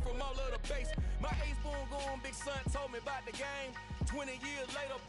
from all of the base. My ace boom goon, big son told me about the game. 20 years later,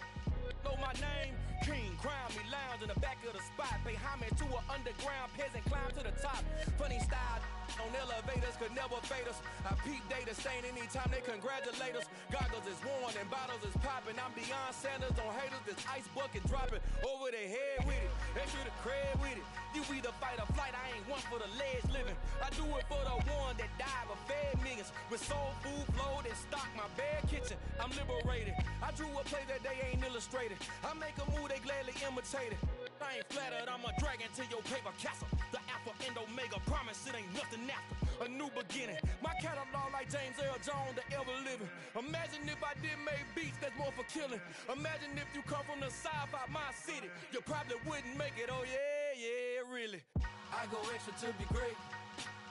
know my name. King, crown me, lounge in the back of the spot. Pay homage to an underground peasant, climb to the top. Funny style on elevators could never fade us. I peep data stain anytime they congratulate us. Goggles is worn and bottles is popping. I'm Deion Sanders on haters, this ice bucket dropping over their head with it. They should have cred with it. You either fight or flight, I ain't one for the ledge living. I do it for the one that died but fed millions. With soul food flowed and stock my bare kitchen. I'm liberated. I drew a play that they ain't illustrated. I make a move, they gladly imitate it. I ain't flattered, I'm a dragon to your paper castle. The Alpha and Omega, promise it ain't nothing after. A new beginning. My catalog like James Earl Jones, the ever living. Imagine if I did make beats that's more for killing. Imagine if you come from the south out my city. You probably wouldn't make it, oh yeah, yeah, really. I go extra to be great.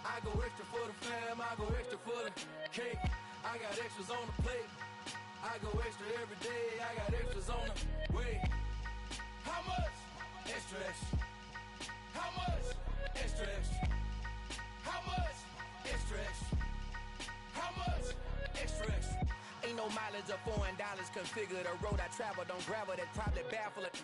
I go extra for the fam, I go extra for the cake. I got extras on the plate. I go extra every day, I got extras on the way. How much? Extra, extra. How much? Extra, extra. How much? Extra, extra. How much? Extra, extra. Ain't no mileage of $4 configure the road I travel. Don't gravel, that probably baffle it.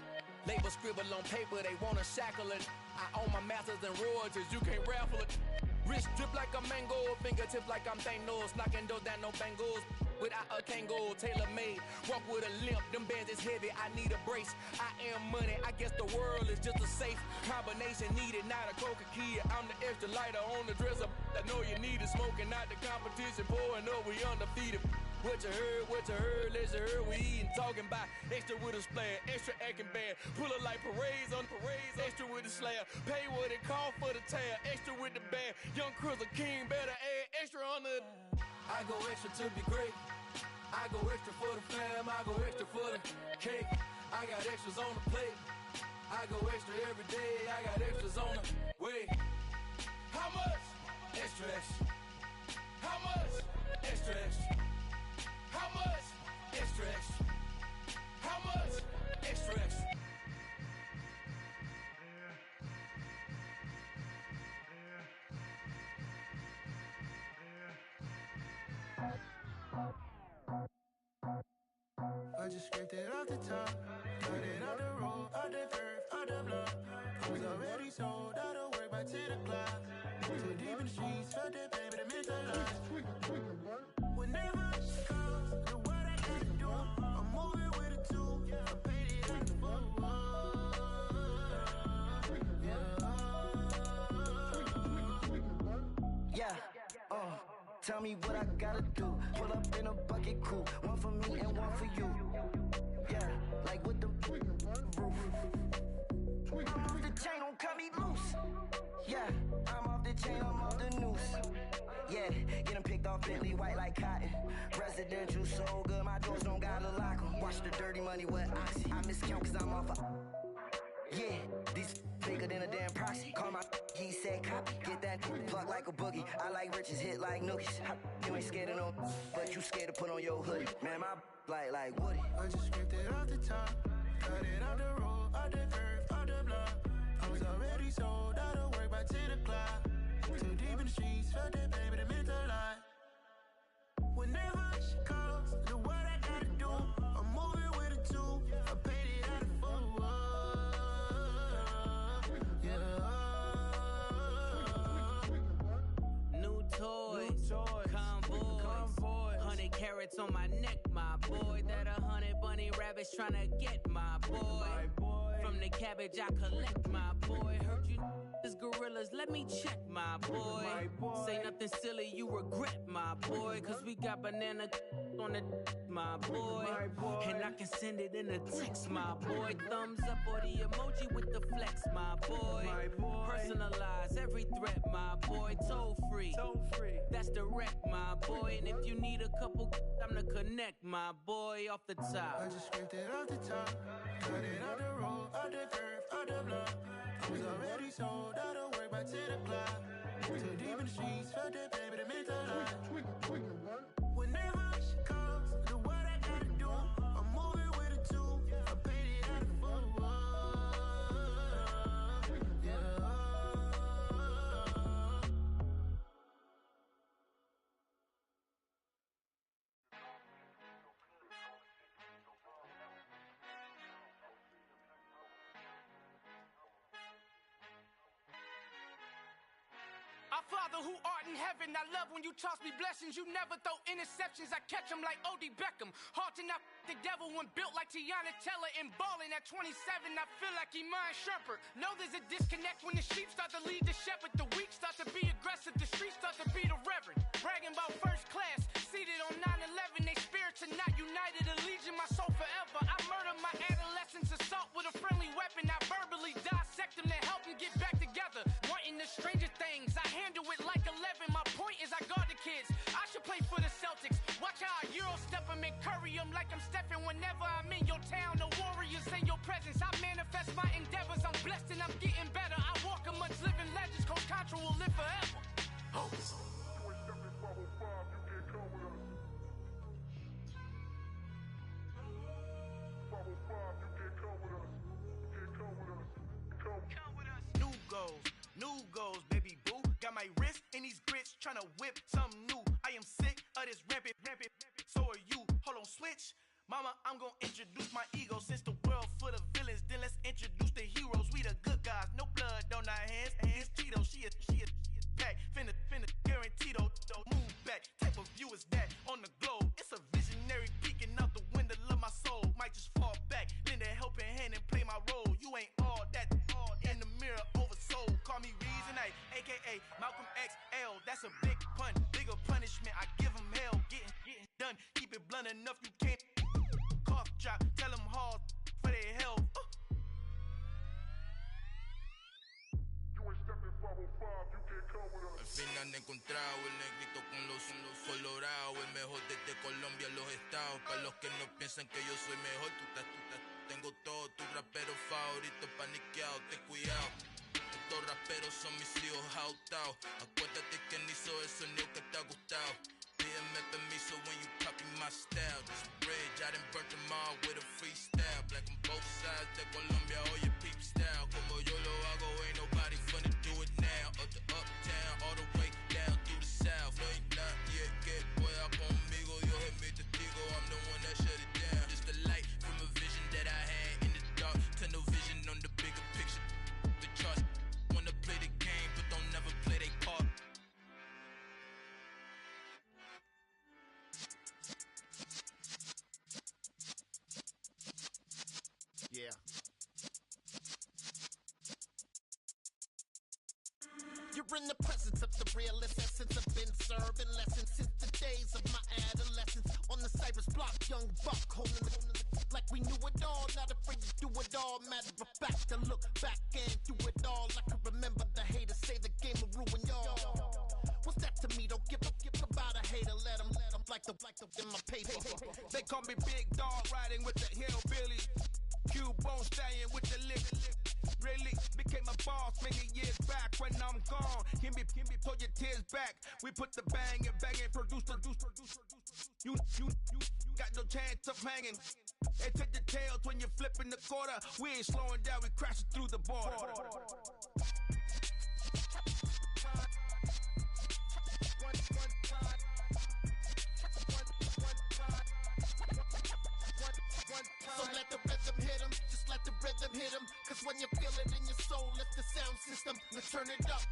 Label scribble on paper, they wanna shackle it. I own my masters and royalties, you can't raffle it. Wrist drip like a mango, fingertips like I'm Thanos. Knocking those down, no bangles. Without a Kangol, tailor-made. Walk with a limp, them bands is heavy, I need a brace. I am money, I guess the world is just a safe combination needed, not a Coca-Cola. I'm the extra lighter on the dresser. I know you need it, smoking out the competition, pouring up, we undefeated. What you heard, let's heard, we eatin', talking about extra with a splash, extra acting bad. Pull it like parades on parades, extra with the slab. Pay what it cost for the tab, extra with the bag. Young Cruiser King, better add extra on the. I go extra to be great. I go extra for the fam, I go extra for the cake. I got extras on the plate. I go extra every day, I got extras on the way. How much? Extra, extra. How much? Extra, extra. How much? Extra, extra. How much? Extra, extra. I just scraped it off the top, cut it out the road, out the curve, out the block. I was already sold, out of work by 10 o'clock. Too deep in the streets, felt that baby, the mental lie. Whenever she calls, do what I gotta do. I'm moving with a two, I paid it out the book. Tell me what I gotta do. Pull up in a bucket coupe, one for me and one for you. Yeah, like with the roof. I'm off the chain, don't cut me loose. Yeah, I'm off the chain, I'm off the noose. Yeah, getting picked off Bentley white like cotton. Residential so good, my doors don't gotta lock 'em. Watch the dirty money with Oxy. I miscount cause I'm off a. Yeah, these bigger than a damn proxy. Call my he said copy. Get that plug like a boogie. I like riches, hit like nookies. You ain't scared of no, but you scared to put on your hoodie. Man, my like Woody. I just scraped it off the top, cut it out the road, out the curve, out the block. I was already sold, out of work by 10 o'clock. Too deep in the streets, felt that baby, the mental lie. Whenever she calls, do what I gotta do. I'm moving with a two, I paid it out of full. Convoy, 100 carats on my neck, my boy. That 100 bunny rabbits tryna get my boy. From the cabbage I collect, my boy. Heard you is gorillas, let me check, my boy. Say nothing silly, you regret, my boy. Cause we got banana on the my boy. And I can send it in a text, my boy. Thumbs up or the emoji with the flex, my boy. Personalize every threat, my boy. Toll free, that's direct, my boy. And if you need a couple, I'm the connect, my boy. Off the top, I just scraped it off the top, cut it out the road, out the curve, out the block. I was already sold, out of work by 10 o'clock. Too deep in the streets, felt that baby, the mental lie. Whenever she calls, do what I gotta do. I'm moving with a two, I paid it out of full. Yeah. Our Father who art in heaven, I love when you toss me blessings. You never throw interceptions, I catch them like O.D. Beckham. Hard to not the devil when built like Tiana Teller. And balling at 27, I feel like Iman Shumpert. Know there's a disconnect when the sheep start to lead the shepherd. The weak start to be aggressive, the streets start to be the reverend. Bragging about first class, seated on 9/11. They spirits are not united, a legion, my soul forever. I murder my adolescence, assault with a friendly weapon. I verbally dissect them to help them get back together. Wanting the stranger things, I handle it like 11. My point is I guard the kids. I should play for the Celtics. Watch how I Euro step them and curry them like I'm Stephen. Whenever I'm in your town, the Warriors in your presence. I manifest my endeavors. I'm blessed and I'm getting better. I walk amongst living legends. Coach Contra will live forever. Oh. New goals, baby boo. Got my wrist in these grits, tryna whip something new. I am sick of this rampant. So are you. Hold on, switch. Mama, I'm gonna introduce my ego. Since the world full of villains, then let's introduce the heroes. We the good guys, no blood on our hands. Hands Tito, she a pack. Finna, guaranteed. Move back. Type of view is that on the globe? It's a visionary peeking out the window of my soul. Might just fall back, lend a helping hand and play my role. You ain't all that. In the mirror, oversold. Call me Reason A, aka Malcolm XL. That's a big pun, bigger punishment. I give him hell, getting done. Keep it blunt enough, you can't. Cough drop, tell them hard for their health. Al fin han encontrado el negrito con los colorados, el mejor desde Colombia a los estados. Para los que no piensan que yo soy mejor, tengo todo, tus raperos favoritos paniqueados, ten cuidado. Estos raperos son mis hijos adoptados. Acuérdate que ni hizo el sonido que te ha gustado. Pídeme permiso when you copy my style. This bridge, I done burnt them all with a freestyle. Black on both sides de Colombia, oye peep style. Como yo lo hago, ain't nobody finna do it now. Up to uptown, all the way down through the south. No hay nadie que pueda conmigo, Dios es mi testigo. I'm the one that shut it down. Just the light from a vision that I had in the dark. Tunnel vision on the bigger picture. The charts wanna play the game, but don't never play their part. Yeah. You're in the presence of the realest essence. I've been serving lessons since the days of my adolescence. On the Cypress block, young buck holding the like we knew it all. Not afraid to do it all. Matter of fact, to look back and do it all. I can remember the haters say the game will ruin y'all. What's that to me? Don't give about a hater. Let them like the in my paper. They call me Big Dog, riding with the hillbillies. Q-Bone staying with the lick. Really became a boss many years back. When I'm gone, give me pull your tears back. We put the bang and produce. You got no chance of hanging. They take the tails when you're flipping the quarter. We ain't slowing down, we crashing through the border. So let the rhythm hit him, just let the rhythm hit him. Cause when you feel it in your soul, lift the sound system. Let's turn it up,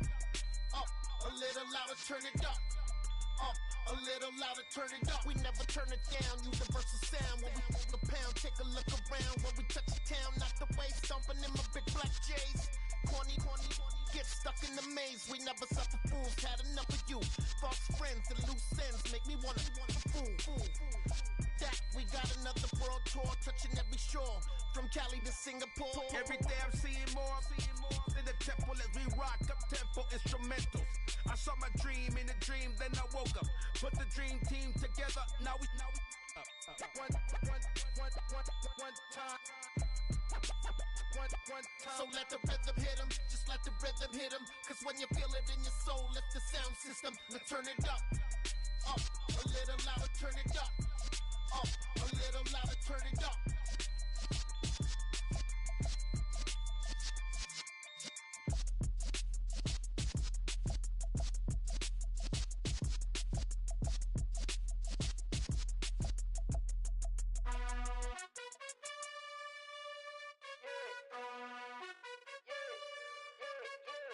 a little louder, turn it up, a little louder, turn it up. We never turn it down, universal sound. When we move the pound, take a look around. When we touch the town, knock the way, stomping in my big black J's. Corny, get stuck in the maze. We never suffer fools, had enough of you. False friends and loose ends make me wanna fool. That we got another world tour, touching every shore, from Cali to Singapore. Every day I'm seeing more in the temple as we rock up tempo instrumentals. I saw my dream in a dream, then I woke up. Put the dream team together, now we one time. So let the rhythm hit him, just let the rhythm hit him. Cause when you feel it in your soul, lift the sound system. Let's turn it up, a little louder, turn it up, a little louder, turn it up.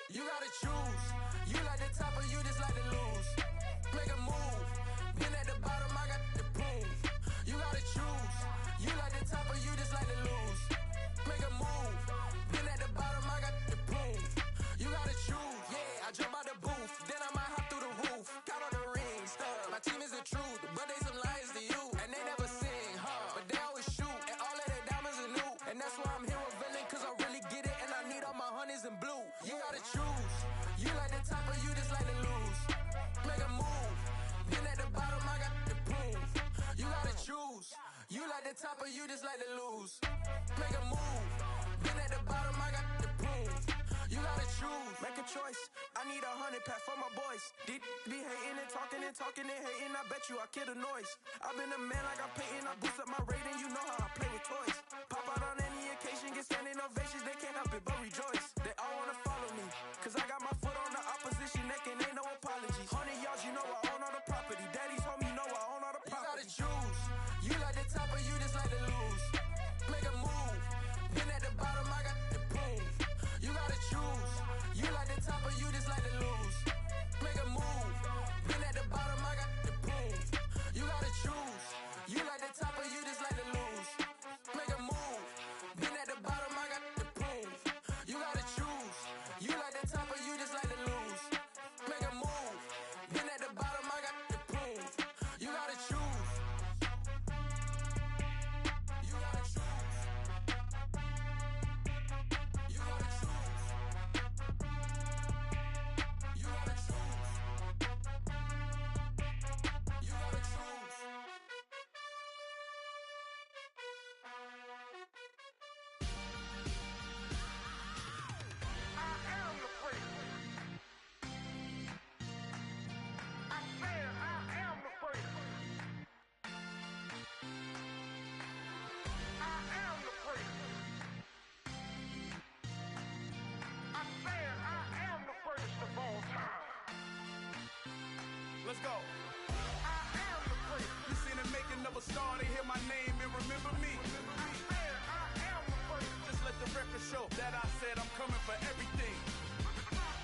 You gotta choose. You like the top or you just like to lose? Make a move. Been at the bottom, I got the proof. You gotta choose. You like the top or you just like to lose? Make a move. Been at the bottom, I got the proof. You gotta choose. Yeah, I jump out the booth, then I might hop through the roof. Count on the rings, stuff. My team is the truth, but they some liars to you. And they never sing, but they always shoot. And all of their diamonds are new. And that's why I'm here with villain, cause I really get it. And I need all my honeys in blue. You gotta choose. You like the top or you just like to lose? Make a move. Been at the bottom, I got the proof. You gotta choose. You like the top or you just like to lose? Make a move. Been at the bottom, I got the proof. You gotta choose. Make a choice. I need 100 pack for my boys. Deep be hating and talking and hating. I bet you I kill the noise. I've been a man like I'm painting. I boost up my rating. You know how I play with toys. Pop out on any occasion, get standing ovations. They can't help it but rejoice. They all wanna follow me, cause I got my foot on the opposition neck and ain't no apologies. 100 yards, you know I own all the property. Daddy's home, you know I own all the property. You gotta choose. You like the top or you just like to lose? Make a move. Been at the bottom, I got the proof. You gotta choose. You like the top or you just like to lose? Make a move. Been at the bottom, I got the proof. You gotta choose. You like the top or you just like to lose? Make a move. Been at the bottom, I got the proof. You gotta choose. You like the top or you just like to lose? Make a move. Been at the bottom, I got the proof. You gotta choose. You gotta choose. You gotta choose. You gotta choose. You gotta choose. I am the freak. I said I am the freak. I am the freak. I said I am the greatest of all time. Let's go. I am the freak. You seen the making of a star, they hear my name and remember me. I said I am the freak. Just let the record show that I said I'm coming for everything.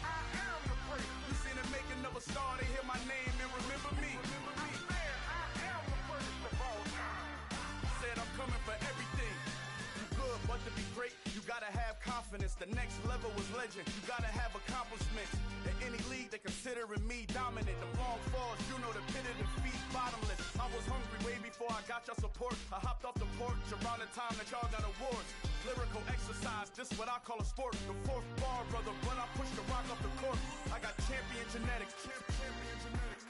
I am the freak. You seen the making of a star, they hear my name and remember me. I said I am the greatest of all time. Said I'm coming for everything. You good, but to be great, you gotta have confidence. The next level was legend. You gotta have accomplishments. In any league, they considering me dominant. The long falls, you know the pit of defeat, bottomless. I was hungry way before I got your support. I hopped off the porch around the time that y'all got awards. Lyrical exercise, this what I call a sport. The fourth bar, brother, when I push the rock off the court. I got champion genetics. Champion genetics.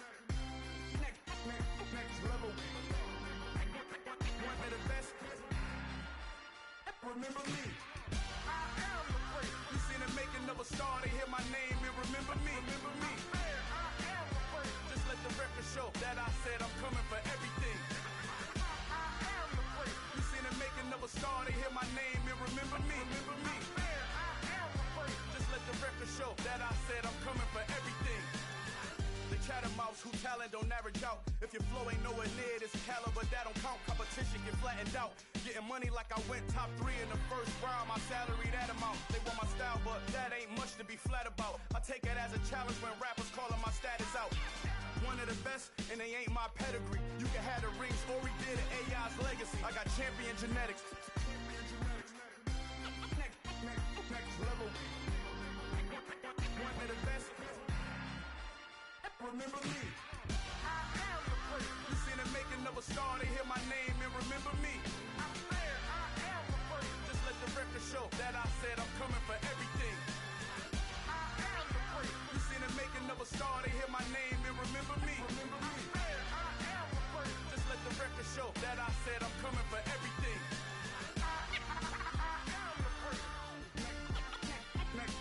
Next level. One of the best. Remember me. I am the freak. You seen the making of a star, they hear my name and remember me. Remember me. I am the freak. Just let the record show that I said I'm coming for everything. I am the freak. You seen the making of a star, they hear my name and remember me. Remember me. I am the freak. Just let the record show that I said I'm coming for everything. The chattermouths who talent don't average out. If your flow ain't nowhere near this caliber, that don't count. Competition get flattened out. Getting money like I went top 3 in the first round. My salary that amount. They want my style, but that ain't much to be flat about. I take it as a challenge when rappers calling my status out. One of the best, and they ain't my pedigree. You can have the rings, or we did it, AI's legacy. I got champion genetics. Next level. One of the best. Remember me. I am the freak. You seen the making of a star, they hear my name and remember me. I said I am the freak. Just let the record show that I said I'm coming for everything. I am the freak. You seen the making of a star, they hear my name and remember me. Remember me. I said I am the freak. Just let the record show that I said I'm coming for everything. I am the freak. Next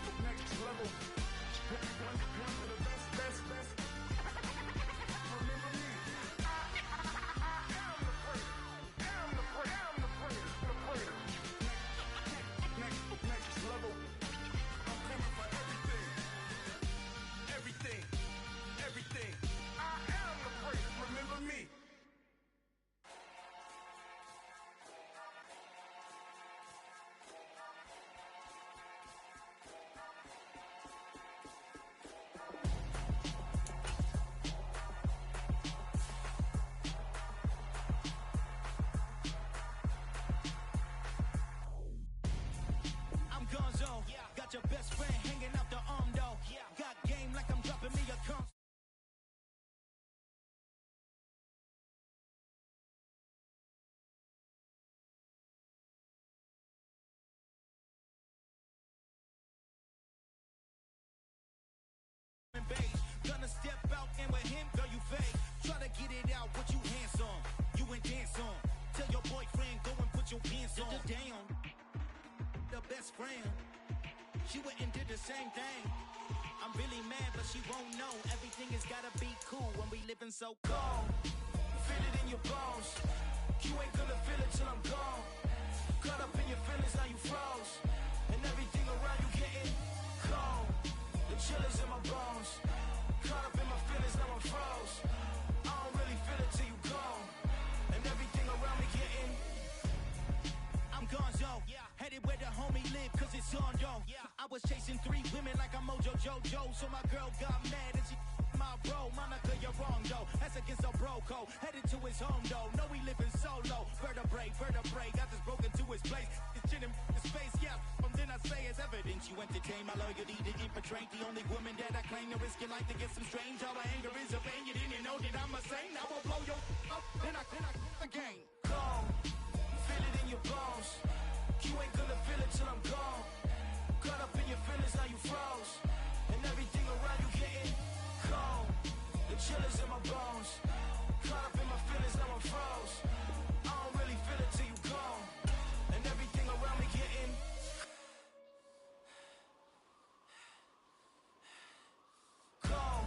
level. One of the best. friend. She went and did the same thing. I'm really mad, but she won't know. Everything has gotta be cool when we living so cold. Feel it in your bones. You ain't gonna feel it till I'm gone. Caught up in your feelings, now you froze. And everything around you getting cold. The chill is in my bones. Caught up in my feelings, now I'm froze. I don't really feel it till you gone. And everything around me getting. I'm gonzo, headed where the homie live, cause it's on, yo. I was chasing 3 women like I'm Mojo Jojo, so my girl got mad and she my bro. Monica, you're wrong, though. That's against a bro code. Headed to his home, though. No, we living solo. Vertebrae, got this broken to his place. It's chin in his face, yeah. From then I say it's evidence you entertain my loyalty to infiltrate. The only woman that I claim to risk your life to get some strange. All my anger is a pain. You didn't know that I'm a saint. I will blow your up, then I again. Gone. Feel it in your bones. You ain't gonna feel it till I'm gone. Caught up in your feelings, now you froze. And everything around you getting cold. The chill is in my bones. Caught up in my feelings, now I'm froze. I don't really feel it till you gone. And everything around me getting cold.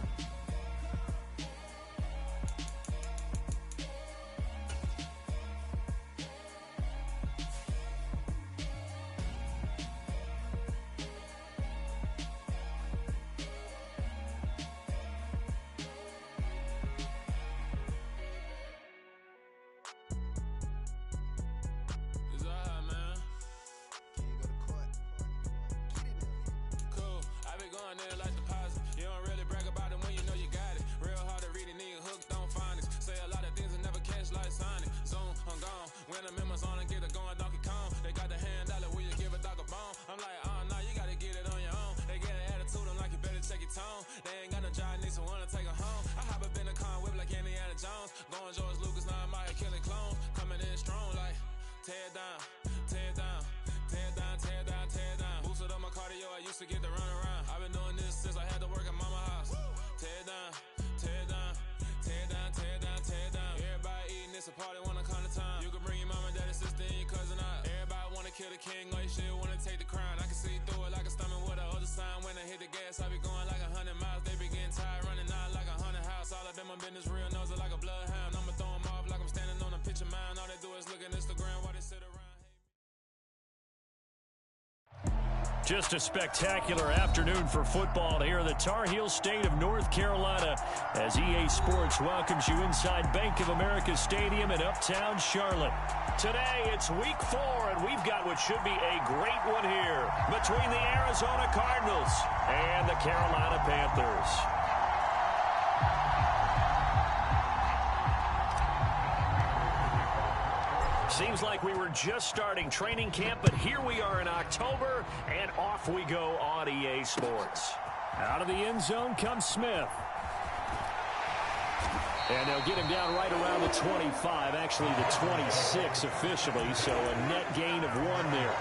Just a spectacular afternoon for football here in the Tar Heel state of North Carolina as EA Sports welcomes you inside Bank of America Stadium in Uptown Charlotte. Today, it's week 4, and we've got what should be a great one here between the Arizona Cardinals and the Carolina Panthers. Seems like we were just starting training camp, but here we are in October, and off we go on EA Sports. Out of the end zone comes Smith. And they'll get him down right around the 25, actually the 26 officially, so a net gain of 1 there.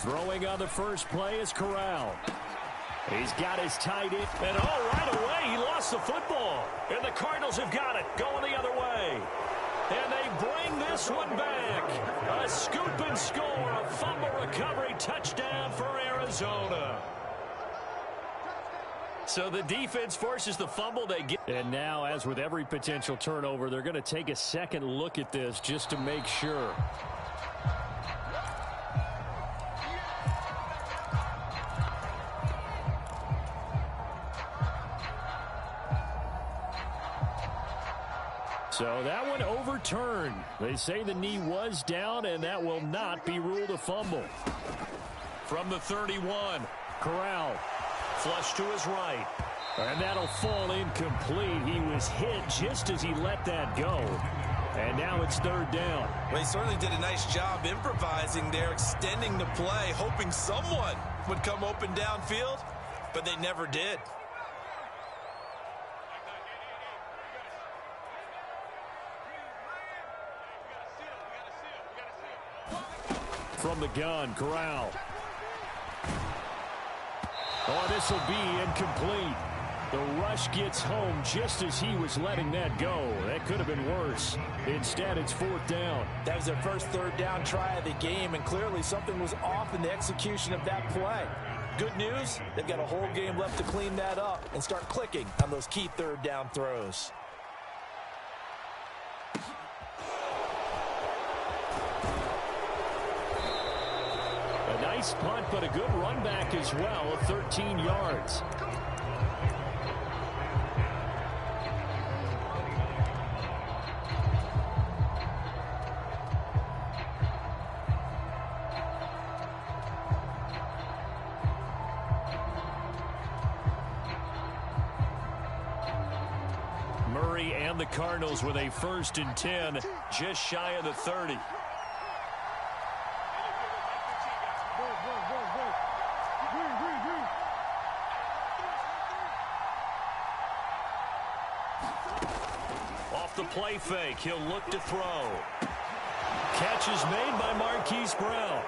Throwing on the first play is Corral. He's got his tight end, and right away he lost the football. And the Cardinals have got it, going the other way. And they bring this one back. A scoop and score, a fumble recovery touchdown for Arizona. So the defense forces the fumble. They get. And now, as with every potential turnover, they're going to take a second look at this just to make sure. So that one overturned. They say the knee was down, and that will not be ruled a fumble. From the 31, Corral. Flush to his right. And that'll fall incomplete. He was hit just as he let that go. And now it's third down. Well, he certainly did a nice job improvising there, extending the play, hoping someone would come open downfield, but they never did. From the gun, Corral. Oh, this will be incomplete. The rush gets home just as he was letting that go. That could have been worse. Instead, it's fourth down. That was their first third down try of the game, and clearly something was off in the execution of that play. Good news, they've got a whole game left to clean that up and start clicking on those key third down throws. A nice punt, but a good run back as well, 13 yards. Murray and the Cardinals with a 1st and 10, just shy of the 30. Off the play fake, he'll look to throw. Catch is made by Marquise Brown.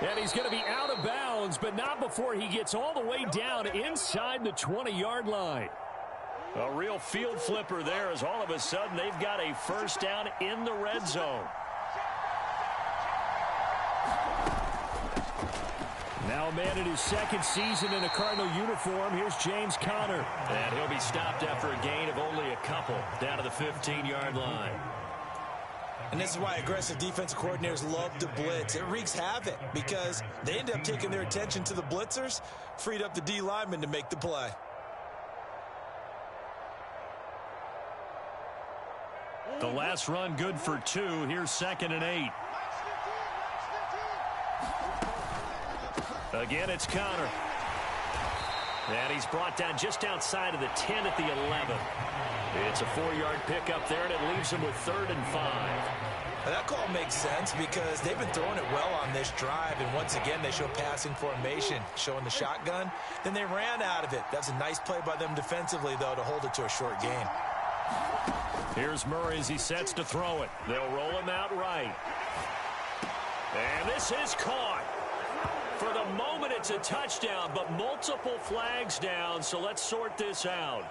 And he's going to be out of bounds, but not before he gets all the way down inside the 20-yard line. A real field flipper there as all of a sudden they've got a first down in the red zone. Now a man in his second season in a Cardinal uniform. Here's James Conner. And he'll be stopped after a gain of only a couple down to the 15-yard line. And this is why aggressive defensive coordinators love to blitz. It wreaks havoc because they end up taking their attention to the blitzers, freed up the D lineman to make the play. The last run good for 2. Here's 2nd and 8. Again, it's Conner. And he's brought down just outside of the 10 at the 11. It's a 4-yard pickup there, and it leaves him with 3rd and 5. Now that call makes sense because they've been throwing it well on this drive, and once again they show passing formation, showing the shotgun. Then they ran out of it. That's a nice play by them defensively, though, to hold it to a short gain. Here's Murray as he sets to throw it. They'll roll him out right. And this is caught. For the moment, it's a touchdown, but multiple flags down, so let's sort this out.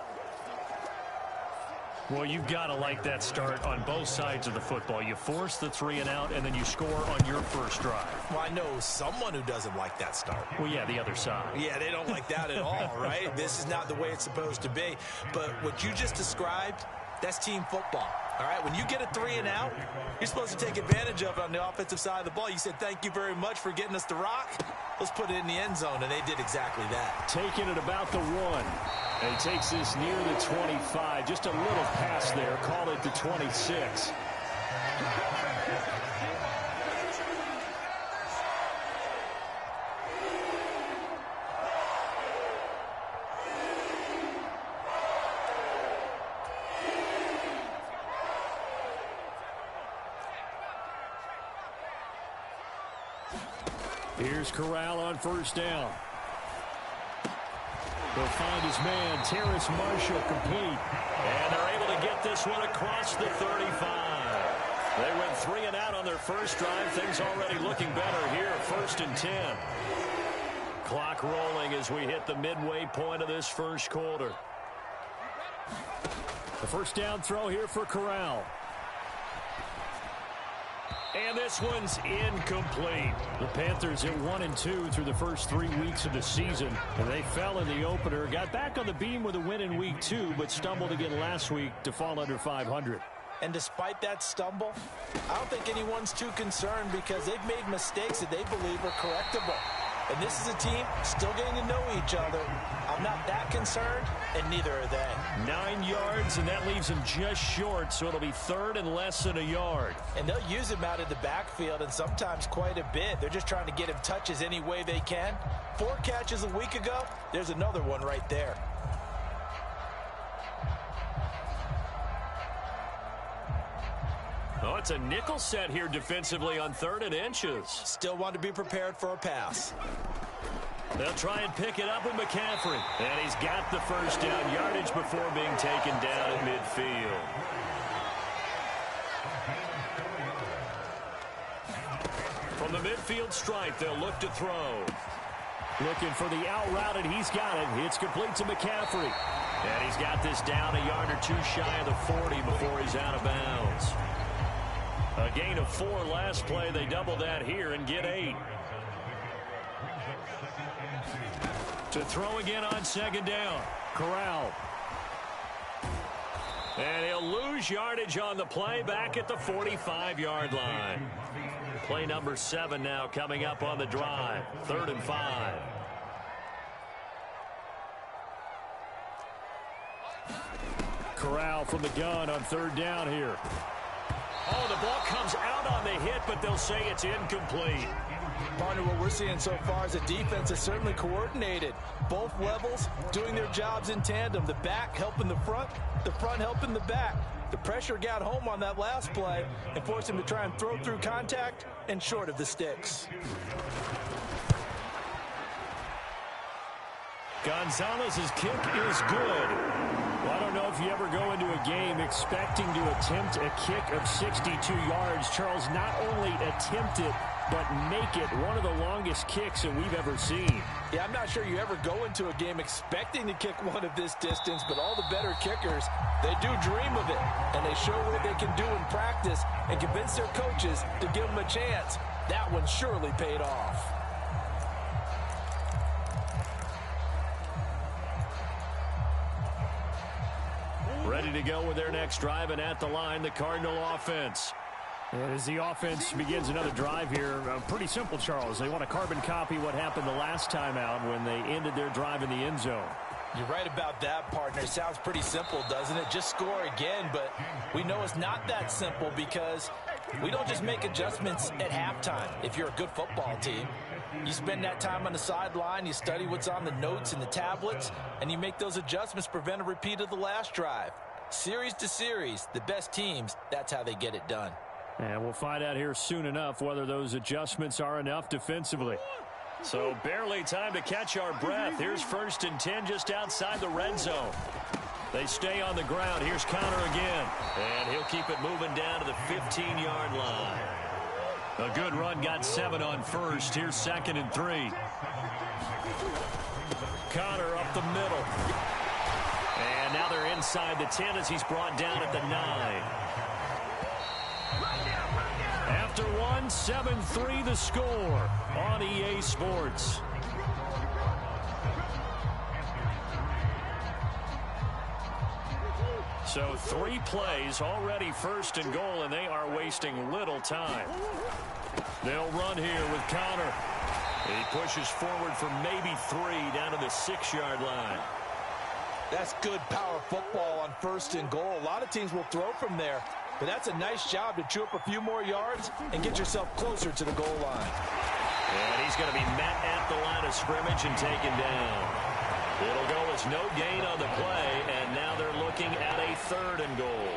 Well, you've got to like that start on both sides of the football. You force the 3 and out, and then you score on your first drive. Well, I know someone who doesn't like that start. Well, yeah, the other side. Yeah, they don't like that at all, right? This is not the way it's supposed to be. But what you just described, that's team football. All right, when you get a 3 and out, you're supposed to take advantage of it on the offensive side of the ball. You said, thank you very much for getting us the rock. Let's put it in the end zone, and they did exactly that. Taking it about the 1. And he takes this near the 25. Just a little pass there. Call it the 26. Here's Corral on first down. They'll find his man, Terrace Marshall, complete. And they're able to get this one across the 35. They went 3 and out on their first drive. Things already looking better here. 1st and 10. Clock rolling as we hit the midway point of this first quarter. The first down throw here for Corral. And this one's incomplete. The Panthers at 1-2 through the first 3 weeks of the season. And they fell in the opener, got back on the beam with a win in week 2, but stumbled again last week to fall under 500. And despite that stumble, I don't think anyone's too concerned because they've made mistakes that they believe are correctable. And this is a team still getting to know each other. I'm not that concerned, and neither are they. 9 yards, and that leaves them just short, so it'll be third and less than a yard. And they'll use him out in the backfield, and sometimes quite a bit. They're just trying to get him touches any way they can. 4 catches a week ago, there's another one right there. Oh, it's a nickel set here defensively on 3rd and inches. Still want to be prepared for a pass. They'll try and pick it up with McCaffrey. And he's got the first down yardage before being taken down at midfield. From the midfield stripe, they'll look to throw. Looking for the out route, and he's got it. It's complete to McCaffrey. And he's got this down a yard or 2 shy of the 40 before he's out of bounds. A gain of 4 last play. They double that here and get 8. To throw again on 2nd down. Corral. And he'll lose yardage on the play back at the 45-yard line. Play number 7 now coming up on the drive. 3rd and 5. Corral from the gun on 3rd down here. Oh, the ball comes out on the hit, but they'll say it's incomplete. Partner, what we're seeing so far is the defense is certainly coordinated. Both levels doing their jobs in tandem. The back helping the front helping the back. The pressure got home on that last play and forced him to try and throw through contact and short of the sticks. Gonzalez's kick is good. Well, I don't know if you ever go into a game expecting to attempt a kick of 62 yards. Charles, not only attempt it, but make it one of the longest kicks that we've ever seen. Yeah, I'm not sure you ever go into a game expecting to kick one of this distance, but all the better kickers, they do dream of it, and they show what they can do in practice and convince their coaches to give them a chance. That one surely paid off. Ready to go with their next drive, and at the line, the Cardinal offense. And as the offense begins another drive here, pretty simple, Charles. They want to carbon copy what happened the last time out when they ended their drive in the end zone. You're right about that, partner. It sounds pretty simple, doesn't it? Just score again, but we know it's not that simple because we don't just make adjustments at halftime if you're a good football team. You spend that time on the sideline, you study what's on the notes and the tablets, and you make those adjustments to prevent a repeat of the last drive. Series to series, the best teams, that's how they get it done. And we'll find out here soon enough whether those adjustments are enough defensively. So barely time to catch our breath. Here's 1st and 10 just outside the red zone. They stay on the ground. Here's Connor again. And he'll keep it moving down to the 15-yard line. A good run, got 7 on 1st. Here's 2nd and 3. Connor up the middle. And now they're inside the 10 as he's brought down at the 9. After 1, 7-3 the score on EA Sports. So 3 plays, already 1st and goal, and they are wasting little time. They'll run here with Connor. He pushes forward for maybe 3 down to the 6-yard line. That's good power football on 1st and goal. A lot of teams will throw from there, but that's a nice job to chew up a few more yards and get yourself closer to the goal line. And he's going to be met at the line of scrimmage and taken down. It'll go as no gain on the play, and now they're looking at a 3rd and goal.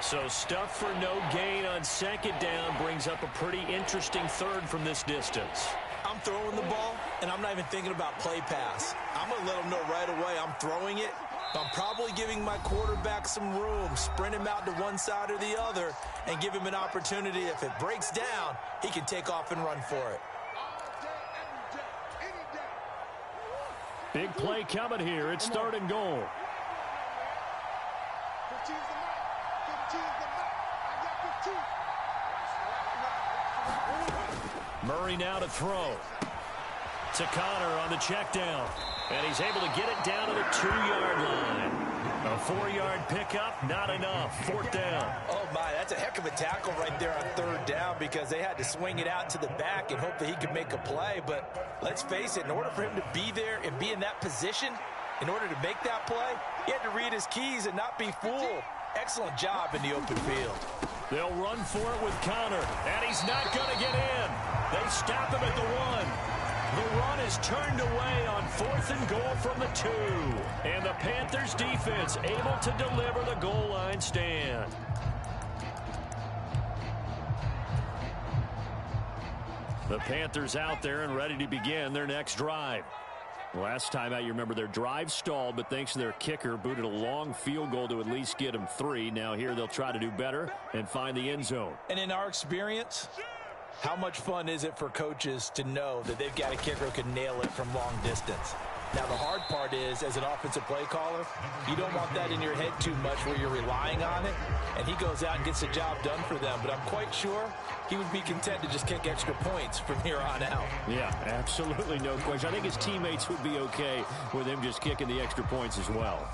So stuff for no gain on 2nd down brings up a pretty interesting 3rd from this distance. I'm throwing the ball, and I'm not even thinking about play pass. I'm going to let them know right away I'm throwing it. I'm probably giving my quarterback some room, sprint him out to one side or the other, and give him an opportunity. If it breaks down, he can take off and run for it. Big play coming here. It's 3rd and goal. Murray now to throw. To Connor on the check down. And he's able to get it down to the 2-yard line. A 4-yard pickup, not enough. 4th down. Oh, my, that's a heck of a tackle right there on 3rd down because they had to swing it out to the back and hope that he could make a play. But let's face it, in order for him to be there and be in that position, in order to make that play, he had to read his keys and not be fooled. Excellent job in the open field. They'll run for it with Connor, and he's not going to get in. They stop him at the 1. The run is turned away on 4th and goal from the 2. And the Panthers defense able to deliver the goal line stand. The Panthers out there and ready to begin their next drive. Last time out, you remember their drive stalled, but thanks to their kicker, booted a long field goal to at least get them 3. Now here they'll try to do better and find the end zone. And in our experience, how much fun is it for coaches to know that they've got a kicker who can nail it from long distance? Now, the hard part is, as an offensive play caller, you don't want that in your head too much where you're relying on it, and he goes out and gets the job done for them. But I'm quite sure he would be content to just kick extra points from here on out. Yeah, absolutely no question. I think his teammates would be okay with him just kicking the extra points as well.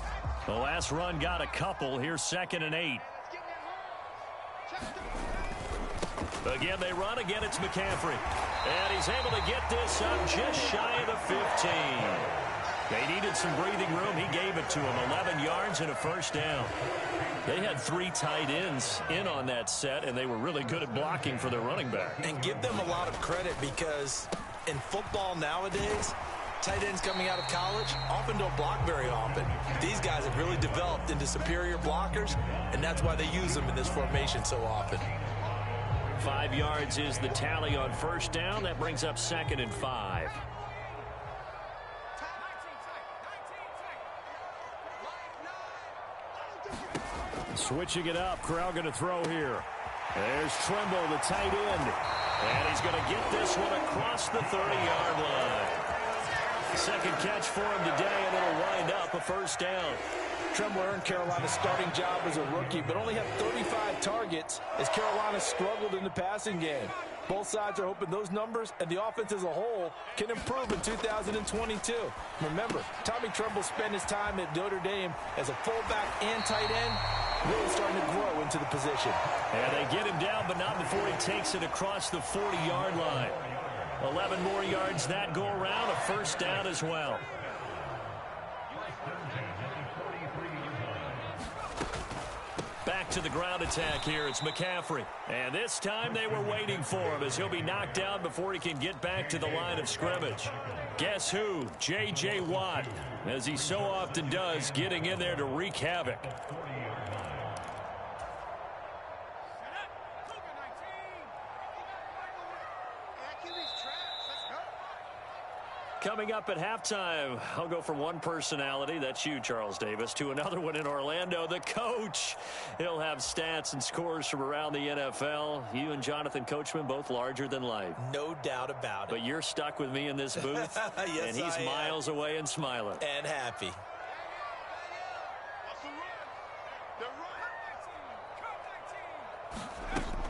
The last run got a couple. Here's 2nd and 8. Again, they run. Again, it's McCaffrey. And he's able to get this up just shy of the 15. They needed some breathing room. He gave it to him. 11 yards and a 1st down. They had 3 tight ends in on that set, and they were really good at blocking for their running back. And give them a lot of credit because in football nowadays, tight ends coming out of college often don't block very often. These guys have really developed into superior blockers, and that's why they use them in this formation so often. 5 yards is the tally on 1st down. That brings up 2nd and 5. Switching it up. Corral going to throw here. There's Tremble, the tight end. And he's going to get this one across the 30-yard line. Second catch for him today, and it'll wind up a 1st down. Tremble earned Carolina's starting job as a rookie, but only had 35 targets as Carolina struggled in the passing game. Both sides are hoping those numbers and the offense as a whole can improve in 2022. Remember, Tommy Tremble spent his time at Notre Dame as a fullback and tight end, really starting to grow into the position. And they get him down, but not before he takes it across the 40-yard line. 11 more yards that go around, a 1st down as well. Back to the ground attack here. It's McCaffrey. And this time they were waiting for him as he'll be knocked down before he can get back to the line of scrimmage. Guess who? J.J. Watt, as he so often does, getting in there to wreak havoc. Coming up at halftime, I'll go from one personality, that's you, Charles Davis, to another one in Orlando, the coach. He'll have stats and scores from around the NFL. You and Jonathan Coachman, both larger than life. No doubt about it. But you're stuck with me in this booth, yes, and he's miles away and smiling. And happy.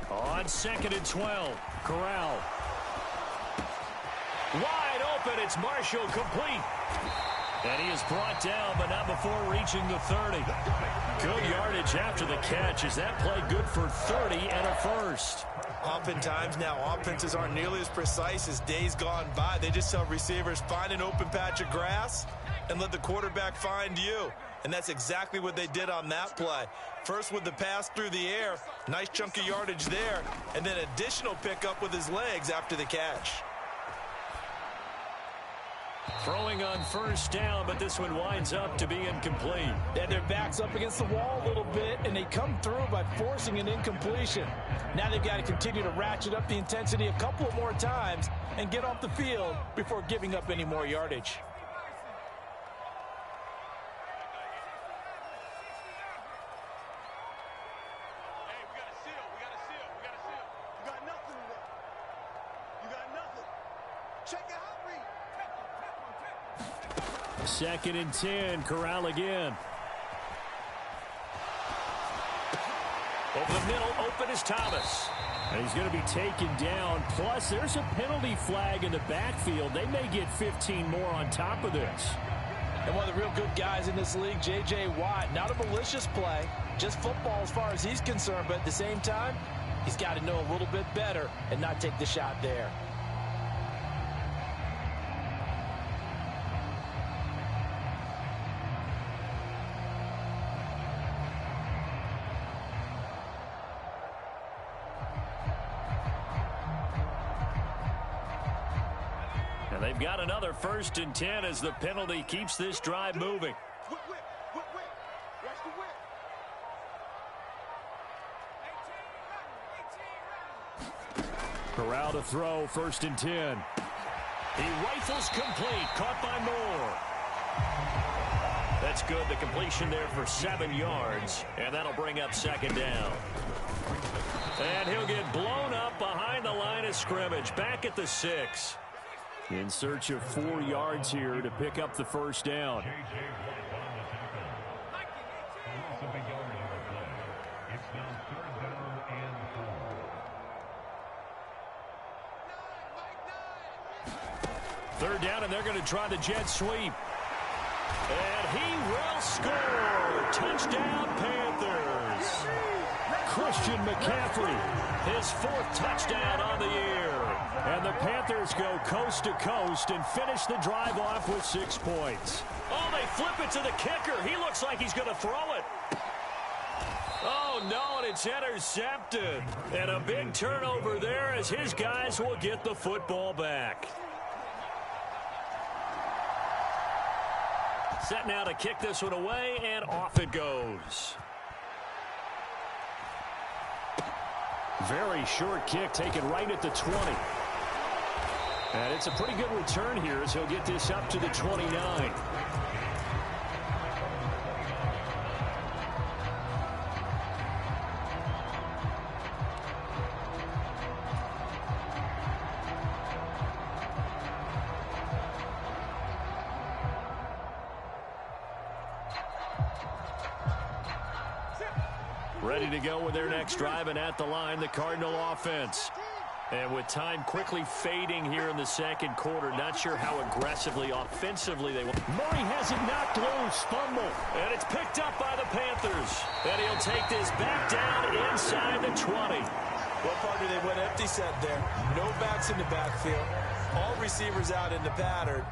On 2nd and 12, Corral. Wide open, it's Marshall, complete. And he is brought down, but not before reaching the 30. Good yardage after the catch. Is that play good for 30 and a 1st? Oftentimes now, offenses aren't nearly as precise as days gone by. They just tell receivers, find an open patch of grass and let the quarterback find you. And that's exactly what they did on that play. First with the pass through the air, nice chunk of yardage there, and then additional pickup with his legs after the catch. Throwing on 1st down, but this one winds up to be incomplete. And their back's up against the wall a little bit, and they come through by forcing an incompletion. Now they've got to continue to ratchet up the intensity a couple of more times and get off the field before giving up any more yardage. Second and 10, Corral again. Over the middle, open is Thomas. And he's going to be taken down. Plus, there's a penalty flag in the backfield. They may get 15 more on top of this. And one of the real good guys in this league, J.J. Watt, not a malicious play, just football as far as he's concerned. But at the same time, he's got to know a little bit better and not take the shot there. They've got another 1st and 10 as the penalty keeps this drive moving. Corral to throw, 1st and 10. He rifles complete, caught by Moore. That's good, the completion there for 7 yards, and that'll bring up 2nd down. And he'll get blown up behind the line of scrimmage, back at the 6. In search of 4 yards here to pick up the 1st down. Third down, and they're going to try the jet sweep. And he will score. Touchdown, Panthers. Christian McCaffrey, his 4th touchdown on the year. And the Panthers go coast to coast and finish the drive off with 6 points. Oh, they flip it to the kicker. He looks like he's going to throw it. Oh, no, and it's intercepted. And a big turnover there as his guys will get the football back. Set now to kick this one away, and off it goes. Very short kick taken right at the 20. And it's a pretty good return here as he'll get this up to the 29. Ready to go with their next drive, and at the line, the Cardinal offense. And with time quickly fading here in the 2nd quarter, not sure how aggressively, offensively they want. Murray has it knocked loose, fumble, and it's picked up by the Panthers. And he'll take this back down inside the 20. Well, partner, they went empty set there. No backs in the backfield. All receivers out in the pattern.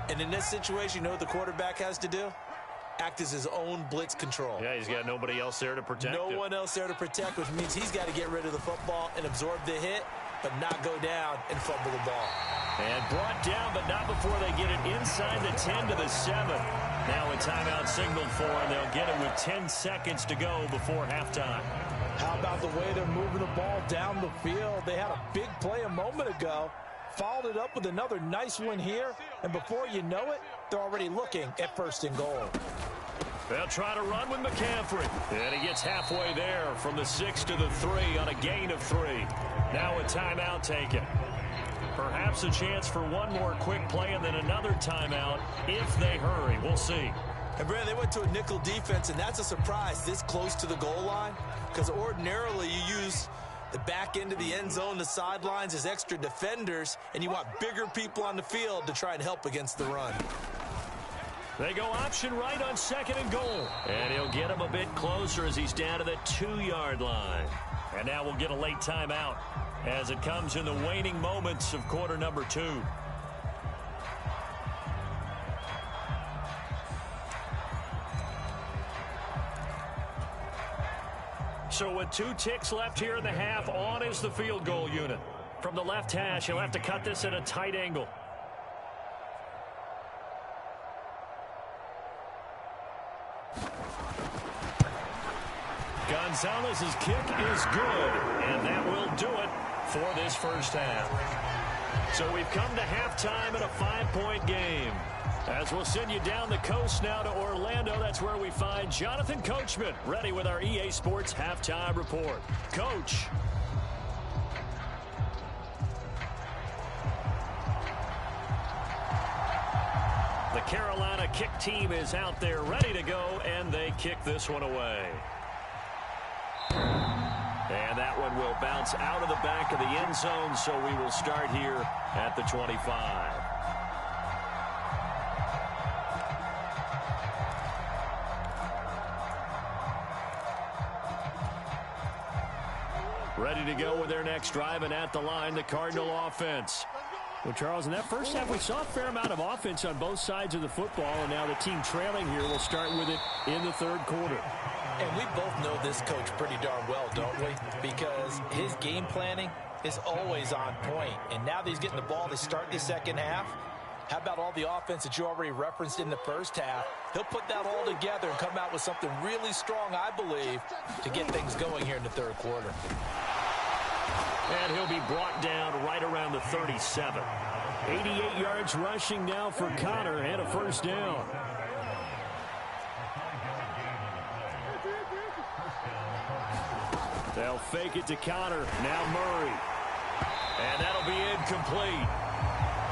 And in this situation, you know what the quarterback has to do? Act as his own blitz control. Yeah, he's got nobody else there to protect him. No one else there to protect, which means he's got to get rid of the football and absorb the hit, but not go down and fumble the ball. And brought down, but not before they get it inside the 10 to the 7. Now a timeout signaled for, and they'll get it with 10 seconds to go before halftime. How about the way they're moving the ball down the field? They had a big play a moment ago, followed it up with another nice one here, and before you know it, they're already looking at 1st and goal. They'll try to run with McCaffrey. And he gets halfway there from the 6 to the 3 on a gain of 3. Now a timeout taken. Perhaps a chance for one more quick play and then another timeout if they hurry. We'll see. And, Brad, they went to a nickel defense, and that's a surprise this close to the goal line, because ordinarily you use the back end of the end zone, the sidelines as extra defenders, and you want bigger people on the field to try and help against the run. They go option right on 2nd and goal. And he'll get him a bit closer as he's down to the 2-yard line. And now we'll get a late timeout as it comes in the waning moments of quarter number 2. So with 2 ticks left here in the half, on is the field goal unit. From the left hash, he'll have to cut this at a tight angle. Gonzalez's kick is good, and that will do it for this first half. So we've come to halftime in a 5-point game. As we'll send you down the coast now to Orlando, that's where we find Jonathan Coachman, ready with our EA Sports Halftime Report. Coach. The Carolina kick team is out there ready to go, and they kick this one away. And And that one will bounce out of the back of the end zone, so we will start here at the 25. Ready to go with their next drive, and at the line, the Cardinal offense. Well, Charles, in that first half, we saw a fair amount of offense on both sides of the football, and now the team trailing here will start with it in the third quarter. And we both know this coach pretty darn well, don't we? Because his game planning is always on point. And now that he's getting the ball to start the second half, how about all the offense that you already referenced in the first half? He'll put that all together and come out with something really strong, I believe, to get things going here in the third quarter. And he'll be brought down right around the 37. 88 yards rushing now for Connor and a first down. They'll fake it to Connor. Now Murray. And that'll be incomplete.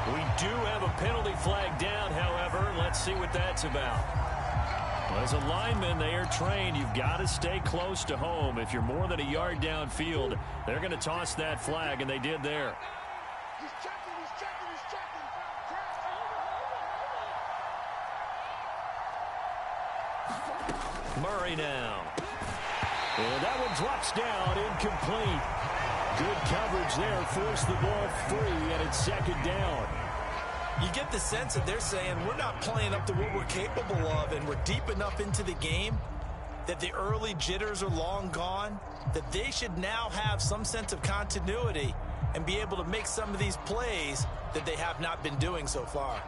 We do have a penalty flag down, however. Let's see what that's about. As a lineman, they are trained. You've got to stay close to home. If you're more than a yard downfield, they're going to toss that flag, and they did there. He's checking. Murray now. And that one drops down, incomplete. Good coverage there, forced the ball free, and it's second down. You get the sense that they're saying we're not playing up to what we're capable of, and we're deep enough into the game that the early jitters are long gone, that they should now have some sense of continuity and be able to make some of these plays that they have not been doing so far.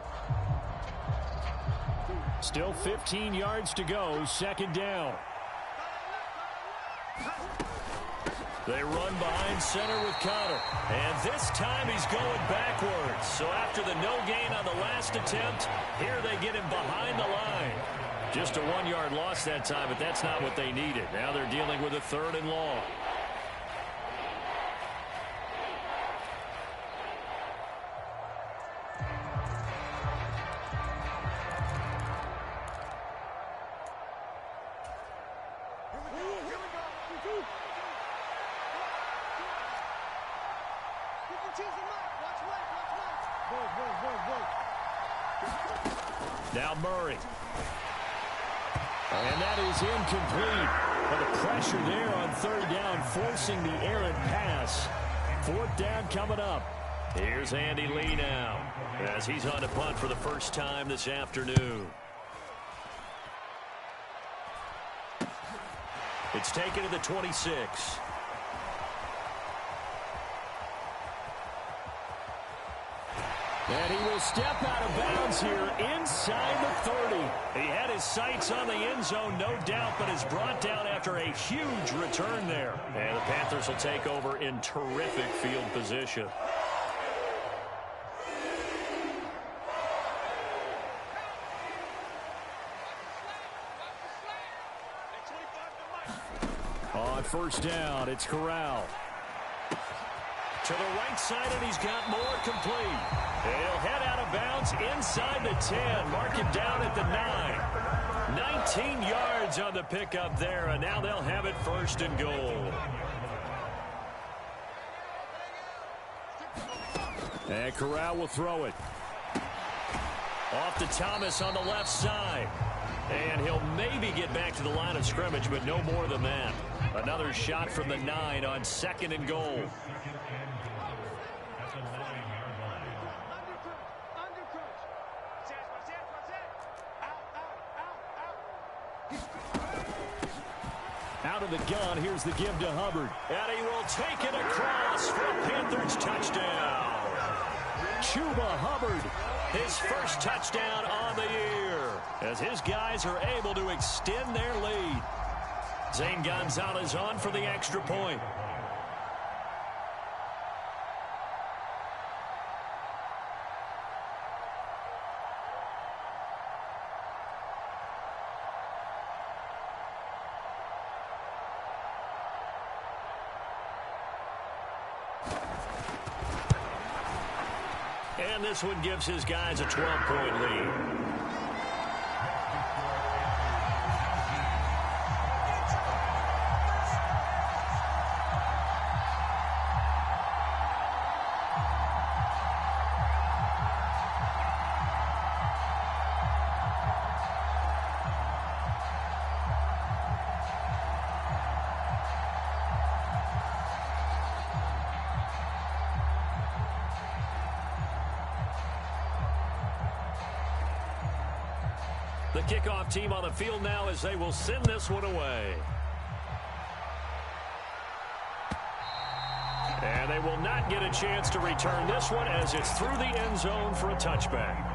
Still 15 yards to go, second down. They run behind center with Connor. And this time he's going backwards. So after the no gain on the last attempt, here they get him behind the line. Just a 1-yard loss that time, but that's not what they needed. Now they're dealing with a 3rd and long. Now Murray. And that is incomplete. But the pressure there on 3rd down, forcing the errant pass. 4th down coming up. Here's Andy Lee now, as he's on to punt for the first time this afternoon. It's taken to the 26. And he will step out of bounds here inside the 30. He had his sights on the end zone, no doubt, but is brought down after a huge return there. And the Panthers will take over in terrific field position. On first down, it's Corral. To the right side, and he's got more complete. He'll head out of bounds inside the 10. Mark him down at the 9. 19 yards on the pickup there, and now they'll have it 1st and goal. And Corral will throw it. Off to Thomas on the left side. And he'll maybe get back to the line of scrimmage, but no more than that. Another shot from the 9 on 2nd and goal. Out of the gun, here's the give to Hubbard. And he will take it across for a Panthers touchdown. Chuba Hubbard. His first touchdown on the year, as his guys are able to extend their lead. Zane Gonzalez on for the extra point. And this one gives his guys a 12-point lead. The kickoff team on the field now as they will send this one away. And they will not get a chance to return this one as it's through the end zone for a touchback.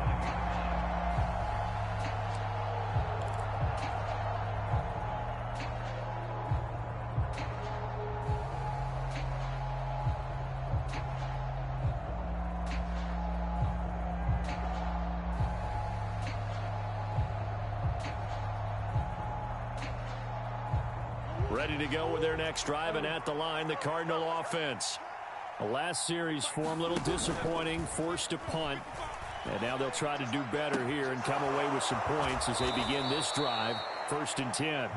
Ready to go with their next drive, and at the line, the Cardinal offense. The last series for them, a little disappointing, forced to punt. And now they'll try to do better here and come away with some points as they begin this drive, 1st and 10.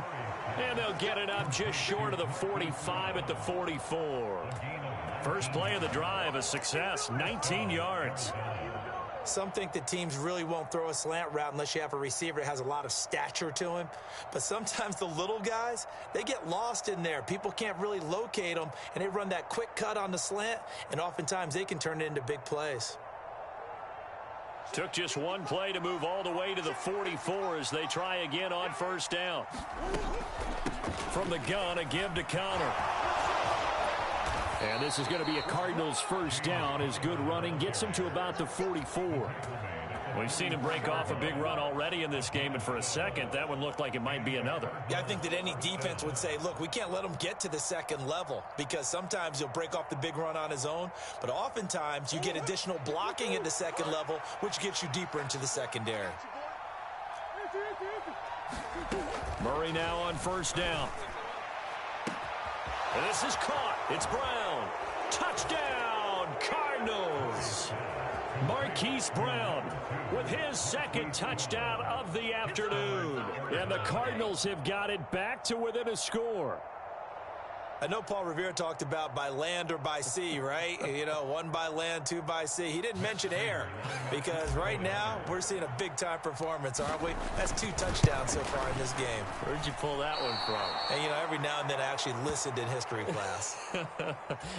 And they'll get it up just short of the 45 at the 44. First play of the drive, a success, 19 yards. Some think that teams really won't throw a slant route unless you have a receiver that has a lot of stature to him. But sometimes the little guys, they get lost in there. People can't really locate them, and they run that quick cut on the slant, and oftentimes they can turn it into big plays. Took just one play to move all the way to the 44 as they try again on 1st down. From the gun, a give to Connor. And this is going to be a Cardinals 1st down as good running gets him to about the 44. We've seen him break off a big run already in this game, and for a second, that one looked like it might be another. Yeah, I think that any defense would say, look, we can't let him get to the second level because sometimes he'll break off the big run on his own, but oftentimes you get additional blocking at the second level, which gets you deeper into the secondary. Murray now on 1st down. And this is caught. It's Brown. Touchdown, Cardinals. Marquise Brown with his 2nd touchdown of the afternoon. And the Cardinals have got it back to within a score. I know Paul Revere talked about by land or by sea, right? You know, 1 by land, 2 by sea. He didn't mention air because right now we're seeing a big-time performance, aren't we? That's 2 touchdowns so far in this game. Where'd you pull that one from? And, you know, every now and then I actually listened in history class.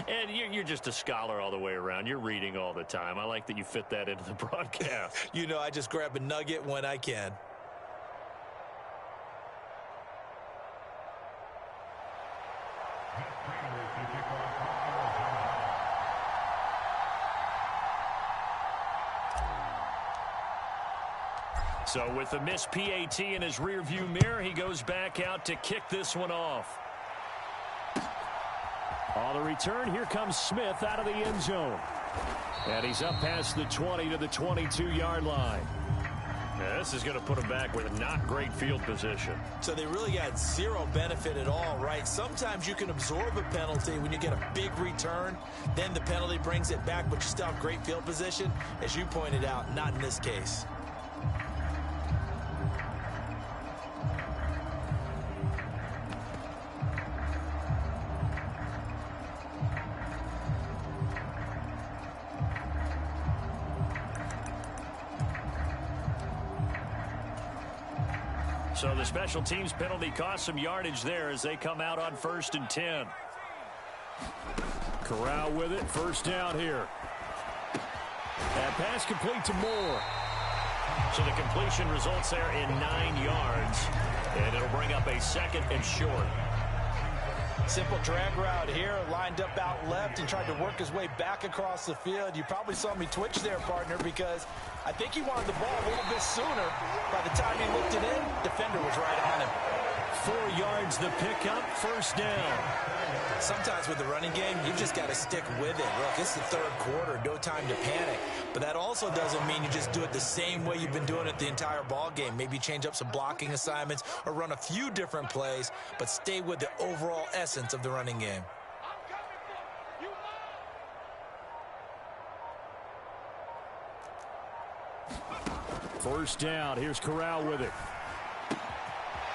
And you're just a scholar all the way around. You're reading all the time. I like that you fit that into the broadcast. You know, I just grab a nugget when I can. So with the missed PAT in his rearview mirror, he goes back out to kick this one off. On the return, here comes Smith out of the end zone. And he's up past the 20 to the 22-yard line. Yeah, this is going to put him back with not great field position. So they really got zero benefit at all, right? Sometimes you can absorb a penalty when you get a big return. Then the penalty brings it back, but you still have great field position. As you pointed out, not in this case. So the special teams penalty cost some yardage there as they come out on 1st and 10. Corral with it, 1st down here. And pass complete to Moore. So the completion results there in 9 yards. And it'll bring up a 2nd and short. Simple drag route here, lined up out left and tried to work his way back across the field. You probably saw me twitch there, partner, because I think he wanted the ball a little bit sooner. By the time he looked it in, defender was right on him. 4 yards the pickup, 1st down. Sometimes with the running game, you've just got to stick with it. Look, it's the 3rd quarter, no time to panic. But that also doesn't mean you just do it the same way you've been doing it the entire ball game. Maybe change up some blocking assignments or run a few different plays, but stay with the overall essence of the running game. First down, here's Corral with it.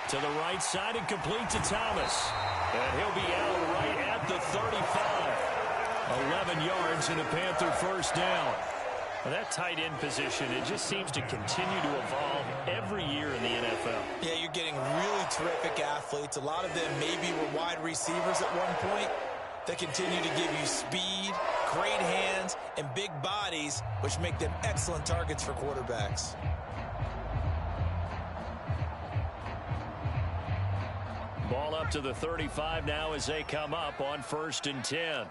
To the right side and complete to Thomas. And he'll be out right at the 35. 11 yards and a Panther 1st down. Well, that tight end position, it just seems to continue to evolve every year in the NFL. Yeah, you're getting really terrific athletes. A lot of them maybe were wide receivers at one point. They continue to give you speed, great hands, and big bodies, which make them excellent targets for quarterbacks. out to the 35 now as they come up on 1st and 10.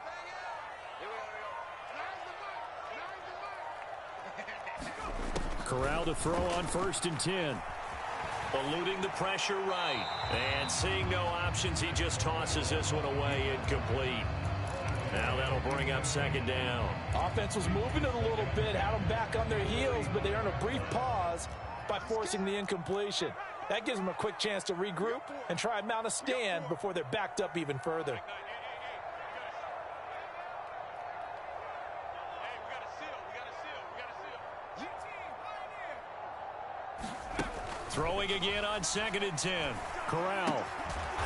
Corral to throw on 1st and 10. Eluding the pressure right. And seeing no options, he just tosses this one away incomplete. Now that'll bring up 2nd down. Offense was moving it a little bit, had them back on their heels, but they earned a brief pause by forcing the incompletion. That gives them a quick chance to regroup and try and mount a stand before they're backed up even further. Throwing again on 2nd and 10. Corral.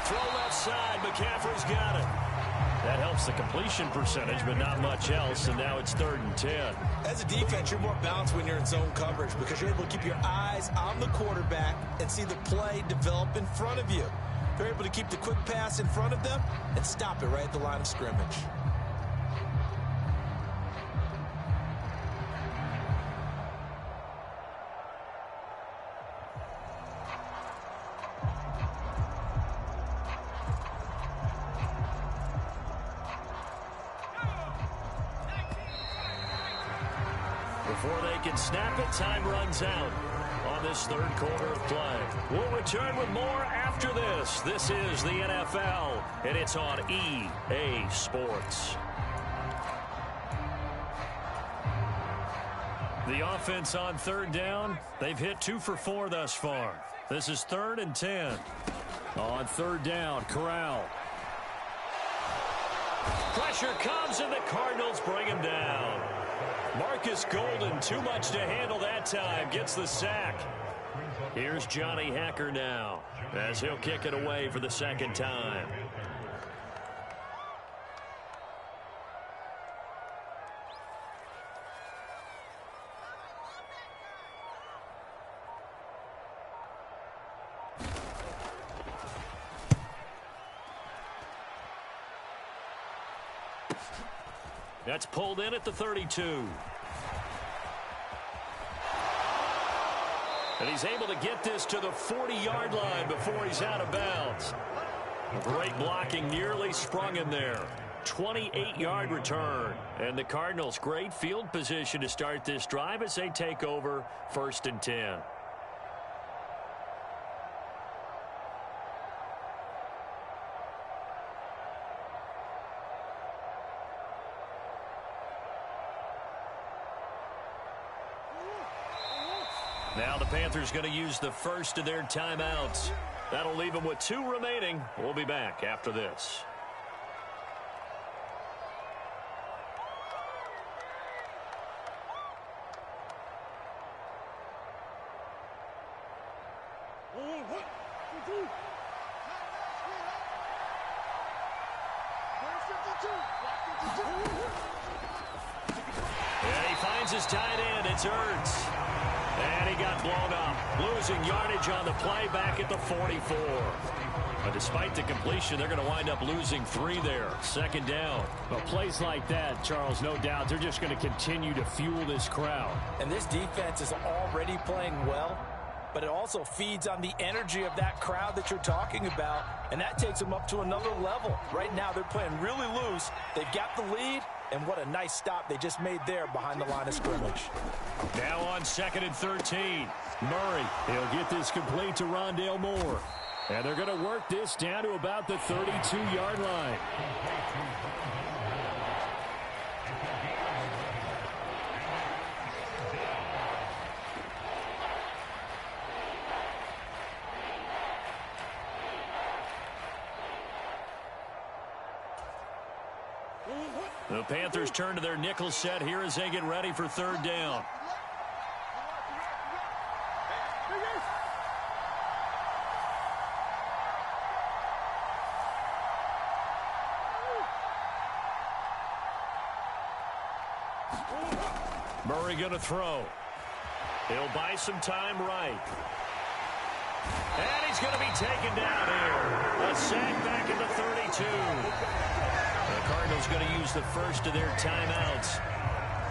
Throw left side. McCaffrey's got it. That helps the completion percentage, but not much else, and now it's 3rd and 10. As a defense, you're more balanced when you're in zone coverage because you're able to keep your eyes on the quarterback and see the play develop in front of you. You're able to keep the quick pass in front of them and stop it right at the line of scrimmage. Before they can snap it, time runs out on this 3rd quarter of play. We'll return with more after this. This is the NFL, and it's on EA Sports. The offense on 3rd down, they've hit 2 for 4 thus far. This is 3rd and 10. On 3rd down, Corral. Pressure comes, and the Cardinals bring him down. Marcus Golden, too much to handle that time, gets the sack. Here's Johnny Hacker now as he'll kick it away for the 2nd time. That's pulled in at the 32. And he's able to get this to the 40-yard line before he's out of bounds. Great blocking, nearly sprung him there. 28-yard return. And the Cardinals, great field position to start this drive as they take over 1st and 10. Now the Panthers going to use the first of their timeouts. That'll leave them with 2 remaining. We'll be back after this. And he finds his tight end. It's Ertz. And he got blown up, losing yardage on the play back at the 44. But despite the completion, they're going to wind up losing 3 there. 2nd down. Well, plays like that, Charles, no doubt, they're just going to continue to fuel this crowd. And this defense is already playing well, but it also feeds on the energy of that crowd that you're talking about, and that takes them up to another level. Right now, they're playing really loose. They've got the lead. And what a nice stop they just made there behind the line of scrimmage. Now on 2nd and 13. Murray, he'll get this complete to Rondale Moore. And they're going to work this down to about the 32-yard line. The Panthers turn to their nickel set here as they get ready for 3rd down. Murray going to throw. He'll buy some time right. And he's going to be taken down here. A sack back at the 32. The Cardinals going to use the first of their timeouts.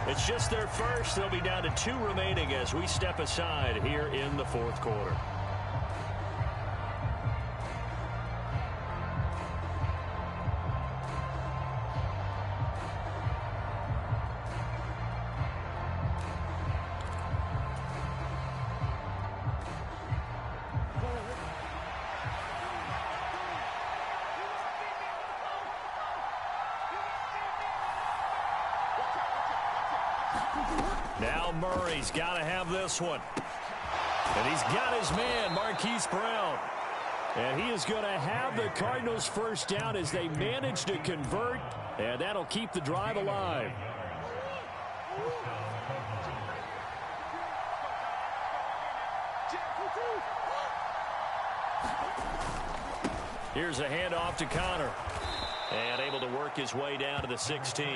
It's just their first. They'll be down to 2 remaining as we step aside here in the 4th quarter. Now Murray's got to have this one. And he's got his man, Marquise Brown. And he is going to have the Cardinals first down as they manage to convert, and that'll keep the drive alive. Here's a handoff to Connor. And able to work his way down to the 16.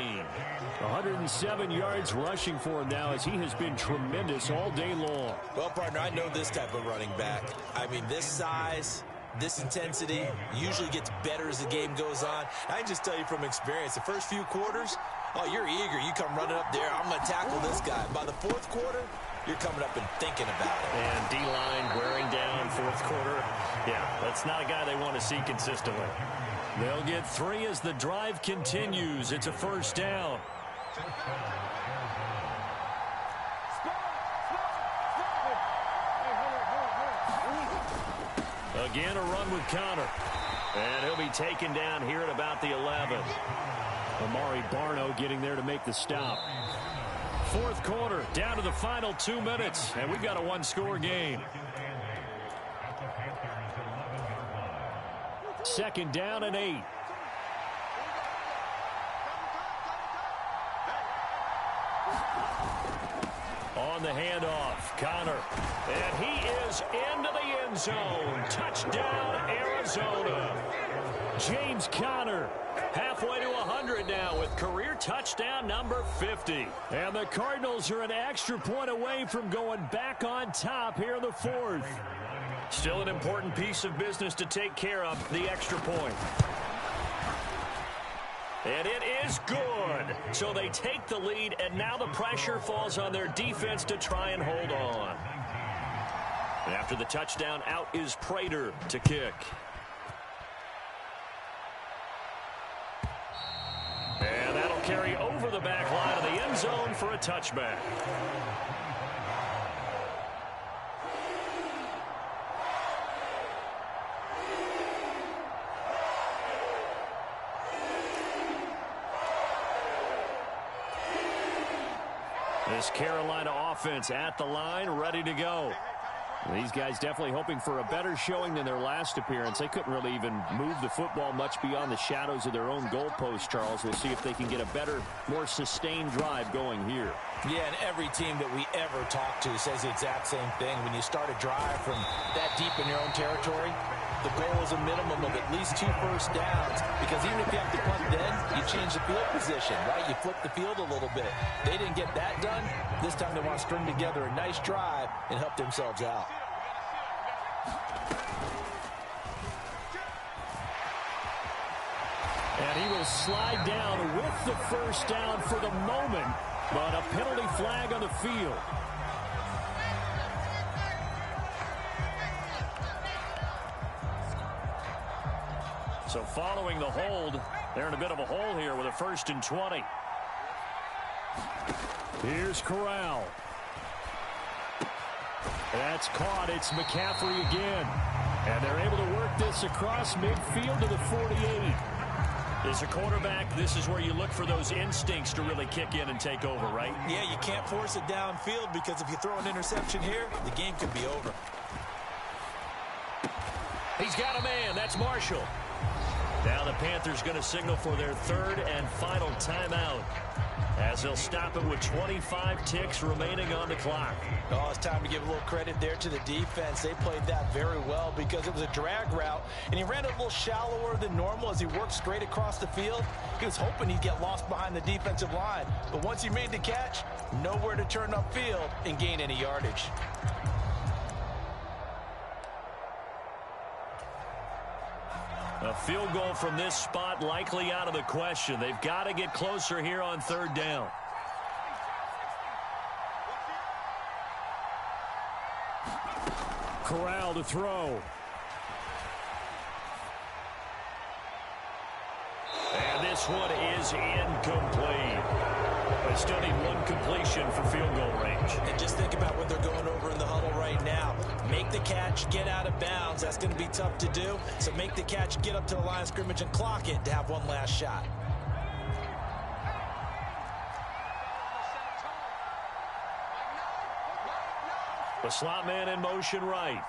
107 yards rushing for him now as he has been tremendous all day long. Well, partner, I know this type of running back. I mean, this size, this intensity usually gets better as the game goes on. I can just tell you from experience, the first few quarters, oh, you're eager. You come running up there, I'm going to tackle this guy. By the fourth quarter, you're coming up and thinking about it. And D-line wearing down fourth quarter. Yeah, that's not a guy they want to see consistently. They'll get 3 as the drive continues. It's a first down. Again, a run with Connor. And he'll be taken down here at about the 11. Amari Barno getting there to make the stop. Fourth quarter, down to the final 2 minutes, and we've got a one-score game. Second down and 8. On the handoff, Connor. And he is into the end zone. Touchdown, Arizona. James Conner halfway to 100 now with career touchdown number 50. And the Cardinals are an extra point away from going back on top here in the fourth. Still an important piece of business to take care of, the extra point. And it is good. So they take the lead, and now the pressure falls on their defense to try and hold on. And after the touchdown, out is Prater to kick. And that'll carry over the back line of the end zone for a touchback. This Carolina offense at the line, ready to go. These guys definitely hoping for a better showing than their last appearance. They couldn't really even move the football much beyond the shadows of their own goalpost, Charles. We'll see if they can get a better, more sustained drive going here. Yeah, and every team that we ever talk to says the exact same thing. When you start a drive from that deep in your own territory, the goal is a minimum of at least 2 first downs, because even if you have to punt then, you change the field position, right? You flip the field a little bit. They didn't get that done. This time they want to string together a nice drive and help themselves out. And he will slide down with the first down for the moment, but a penalty flag on the field. So following the hold, they're in a bit of a hole here with a 1st and 20. Here's Corral. That's caught. It's McCaffrey again. And they're able to work this across midfield to the 48. As a quarterback, this is where you look for those instincts to really kick in and take over, right? Yeah, you can't force it downfield, because if you throw an interception here, the game could be over. He's got a man. That's Marshall. Now the Panthers going to signal for their 3rd and final timeout, as they'll stop it with 25 ticks remaining on the clock. Oh, it's time to give a little credit there to the defense. They played that very well, because it was a drag route, and he ran it a little shallower than normal as he worked straight across the field. He was hoping he'd get lost behind the defensive line, but once he made the catch, nowhere to turn upfield and gain any yardage. A field goal from this spot likely out of the question. They've got to get closer here on 3rd down. Corral to throw. And this one is incomplete. They still need 1 completion for field goal range. And just think about what they're going over in the huddle right now. Make the catch, get out of bounds. That's going to be tough to do. So make the catch, get up to the line of scrimmage, and clock it to have one last shot. The slot man in motion right.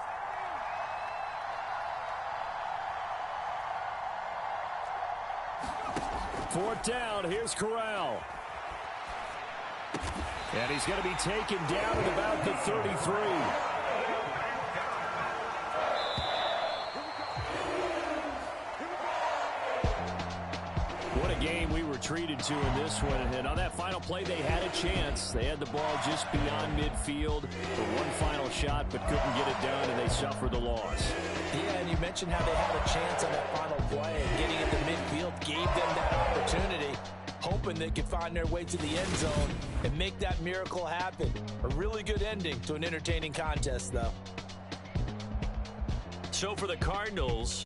Fourth down, here's Corral. And he's going to be taken down at about the 33. What a game we were treated to in this one. And on that final play, they had a chance. They had the ball just beyond midfield for one final shot, but couldn't get it done, and they suffered the loss. Yeah, and you mentioned how they had a chance on that final play, and getting into midfield gave them that opportunity, hoping they could find their way to the end zone and make that miracle happen. A really good ending to an entertaining contest, though. So for the Cardinals,